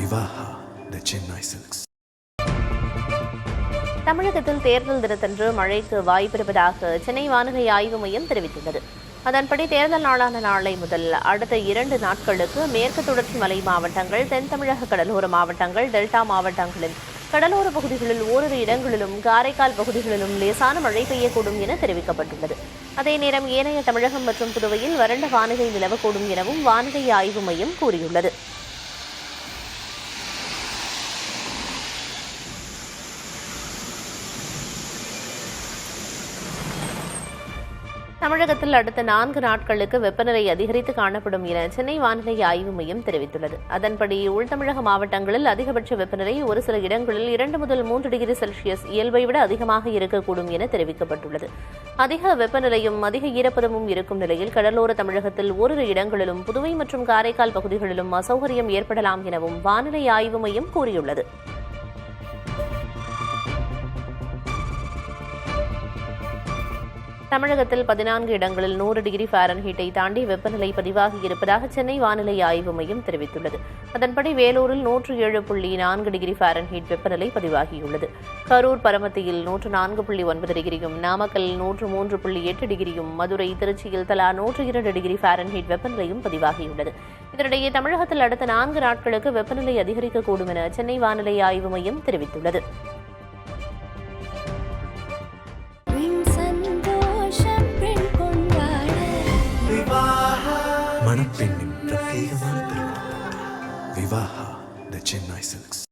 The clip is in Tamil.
Vivaha, the Chennai Silks. தமிழகத்தில் தேர்தல் தினத்தன்று மழைக்கு வாய்ப்பிருப்பதாக சென்னை வானிலை ஆய்வு மையம் தெரிவித்துள்ளது. அதன்படி தேர்தல் நாளான நாளை முதல் அடுத்த 2 நாட்களுக்கு மேற்கு தொடர்ச்சி மலை மாவட்டங்கள், தென் தமிழக கடலோர மாவட்டங்கள், டெல்டா மாவட்டங்களின் கடலோர பகுதிகளில் ஓரிரு இடங்களிலும், காரைக்கால் பகுதிகளிலும் லேசான மழை பெய்யக்கூடும் என தெரிவிக்கப்பட்டுள்ளது. அதே நேரம் ஏனைய தமிழகம் மற்றும் புதுவையில் வறண்ட வானிலை நிலவக்கூடும் எனவும் வானிலை ஆய்வு மையம் கூறியுள்ளது. தமிழகத்தில் அடுத்த 4 நாட்களுக்கு வெப்பநிலை அதிகரித்து காணப்படும் என சென்னை வானிலை ஆய்வு மையம் தெரிவித்துள்ளது. அதன்படி உள்தமிழக மாவட்டங்களில் அதிகபட்ச வெப்பநிலை ஒரு சில இடங்களில் 2 முதல் 3 டிகிரி செல்சியஸ் இயல்பை விட அதிகமாக இருக்கக்கூடும் என தெரிவிக்கப்பட்டுள்ளது. அதிக வெப்பநிலையும் அதிக ஈரப்பதமும் இருக்கும் நிலையில் கடலோர தமிழகத்தில் ஓரிரு இடங்களிலும், புதுவை மற்றும் காரைக்கால் பகுதிகளிலும் அசௌகரியம் ஏற்படலாம் எனவும் வானிலை ஆய்வு மையம் கூறியுள்ளது. தமிழகத்தில் 14 இடங்களில் 100 டிகிரி ஃபாரன்ஹீட்டை தாண்டி வெப்பநிலை பதிவாகி இருப்பதாக சென்னை வானிலை ஆய்வு மையம் தெரிவித்துள்ளது. அதன்படி வேலூரில் 107.4 டிகிரி ஃபாரன்ஹீட் வெப்பநிலை பதிவாகியுள்ளது. கரூர், பரமத்தியில் 104.9 டிகிரியும், நாமக்கல் 103.8 டிகிரியும், மதுரை, திருச்சியில் தலா 102 டிகிரி ஃபாரன்ஹீட் வெப்பநிலையும் பதிவாகியுள்ளது. இதனிடையே தமிழகத்தில் அடுத்த 4 நாட்களுக்கு வெப்பநிலை அதிகரிக்கக்கூடும் என சென்னை வானிலை ஆய்வு மையம் தெரிவித்துள்ளது. மணப்பெண்ணின் பிரத்யேகமான திருமணம். Vivaha, the Chennai Silks.